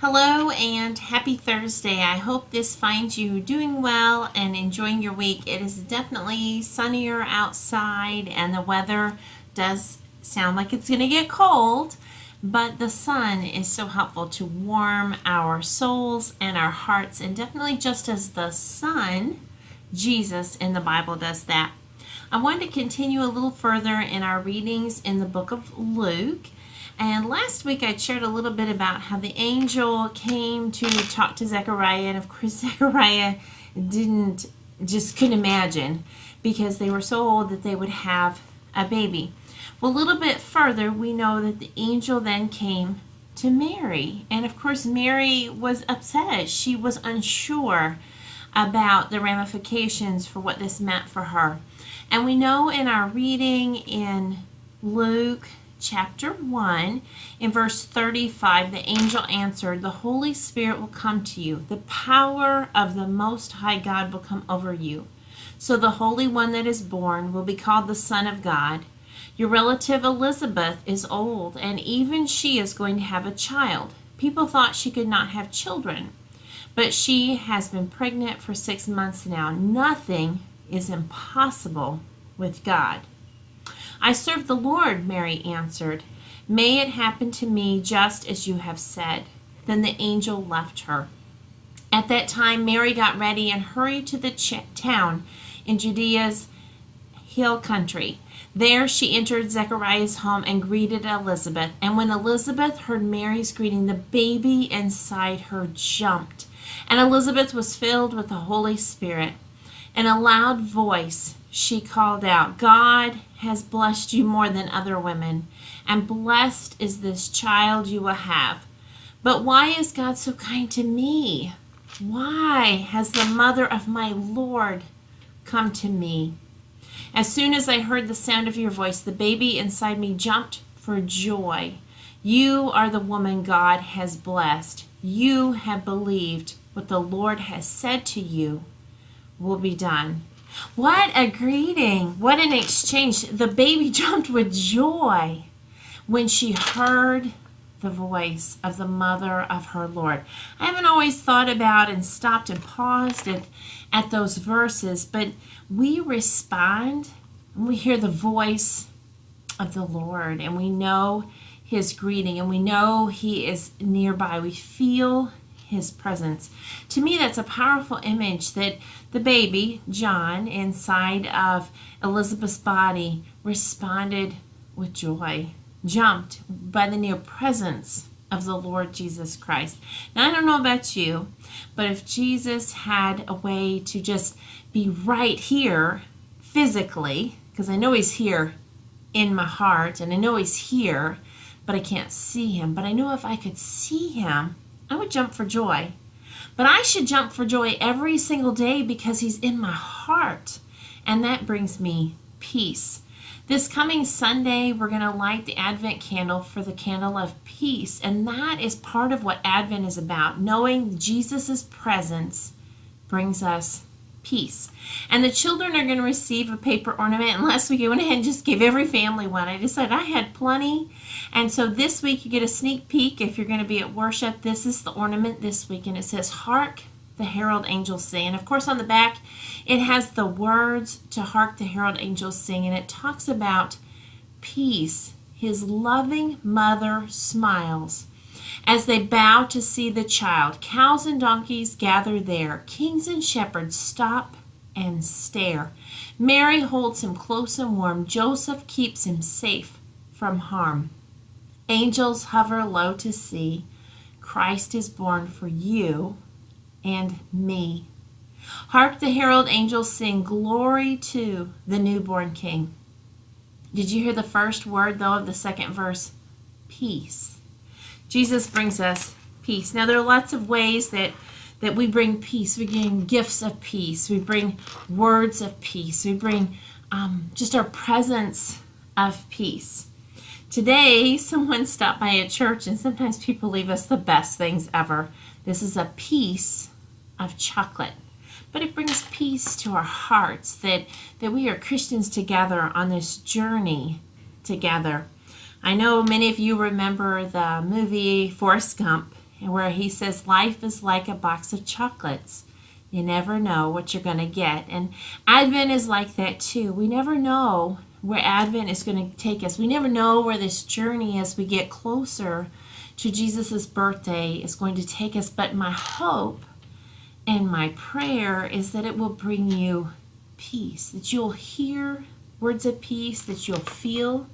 Hello and happy Thursday. I hope this finds you doing well and enjoying your week. It is definitely sunnier outside and the weather does sound like it's going to get cold, but the sun is so helpful to warm our souls and our hearts, and definitely just as the sun, Jesus in the Bible does that. I wanted to continue a little further in our readings in the book of Luke. And last week I shared a little bit about how the angel came to talk to Zechariah, and of course Zechariah couldn't imagine, because they were so old that they would have a baby. Well, a little bit further we know that the angel then came to Mary, and of course Mary was upset. She was unsure about the ramifications for what this meant for her. And we know in our reading in Luke chapter 1, in verse 35, the angel answered, "The Holy Spirit will come to you. The power of the Most High God will come over you. So the Holy One that is born will be called the Son of God. Your relative Elizabeth is old, and even she is going to have a child. People thought she could not have children, but she has been pregnant for 6 months now. Nothing is impossible with God." "I serve the Lord," Mary answered. "May it happen to me just as you have said." Then the angel left her. At that time, Mary got ready and hurried to the town in Judea's hill country. There she entered Zechariah's home and greeted Elizabeth. And when Elizabeth heard Mary's greeting, the baby inside her jumped. And Elizabeth was filled with the Holy Spirit. In a loud voice, she called out, "God has blessed you more than other women, and blessed is this child you will have. But why is God so kind to me? Why has the mother of my Lord come to me? As soon as I heard the sound of your voice, the baby inside me jumped for joy. You are the woman God has blessed. You have believed what the Lord has said to you will be done." What a greeting. What an exchange. The baby jumped with joy when she heard the voice of the mother of her Lord. I haven't always thought about and stopped and paused at those verses, but we respond when we hear the voice of the Lord, and we know his greeting, and we know he is nearby. We feel his presence. To me, that's a powerful image that the baby, John, inside of Elizabeth's body, responded with joy, jumped by the near presence of the Lord Jesus Christ. Now, I don't know about you, but if Jesus had a way to just be right here physically, because I know he's here in my heart, and I know he's here, but I can't see him. But I know if I could see him, I would jump for joy. But I should jump for joy every single day because he's in my heart. And that brings me peace. This coming Sunday, we're going to light the Advent candle for the candle of peace. And that is part of what Advent is about. Knowing Jesus' presence brings us peace. And the children are going to receive a paper ornament. And last week I went ahead and just gave every family one. I decided I had plenty. And so this week you get a sneak peek if you're going to be at worship. This is the ornament this week, and it says, "Hark the herald angels sing." And of course on the back it has the words to hark the herald angels sing, and it talks about peace. His loving mother smiles as they bow to see the child. Cows and donkeys gather there. Kings and shepherds stop and stare. Mary holds him close and warm. Joseph keeps him safe from harm. Angels hover low to see. Christ is born for you and me. Hark the herald angels sing, "Glory to the newborn King." Did you hear the first word, though, of the second verse? Peace. Jesus brings us peace. Now, there are lots of ways that we bring peace. We bring gifts of peace. We bring words of peace. We bring just our presence of peace. Today, someone stopped by a church, and sometimes people leave us the best things ever. This is a piece of chocolate. But it brings peace to our hearts that we are Christians together on this journey together. I know many of you remember the movie Forrest Gump, where he says life is like a box of chocolates. You never know what you're going to get. And Advent is like that too. We never know where Advent is going to take us. We never know where this journey as we get closer to Jesus' birthday is going to take us. But my hope and my prayer is that it will bring you peace, that you'll hear words of peace, that you'll feel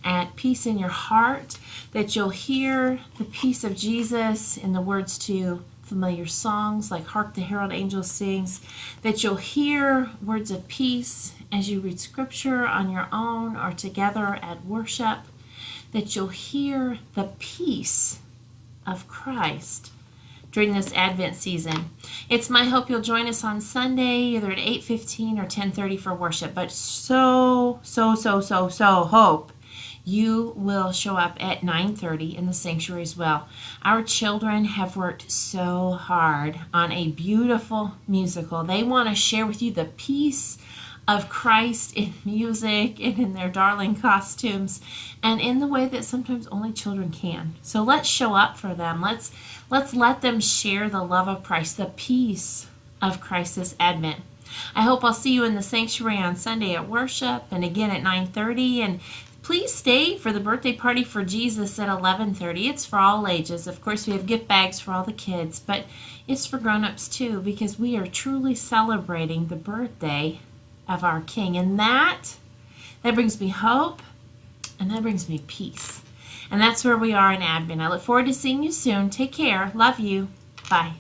at peace in your heart, that you'll hear the peace of Jesus in the words to familiar songs like Hark the Herald Angels Sings, that you'll hear words of peace as you read scripture on your own or together at worship, that you'll hear the peace of Christ during this Advent season. It's my hope you'll join us on Sunday, either at 8:15 or 10:30 for worship, but so hope you will show up at 9:30 in the sanctuary as well. Our children have worked so hard on a beautiful musical. They want to share with you the peace of Christ in music and in their darling costumes and in the way that sometimes only children can. So let's show up for them. Let's let them share the love of Christ, the peace of Christ this Advent. I hope I'll see you in the sanctuary on Sunday at worship and again at 9:30. And please stay for the birthday party for Jesus at 11:30. It's for all ages. Of course, we have gift bags for all the kids, but it's for grown-ups too, because we are truly celebrating the birthday of our King. And that brings me hope, and that brings me peace. And that's where we are in Advent. I look forward to seeing you soon. Take care. Love you. Bye.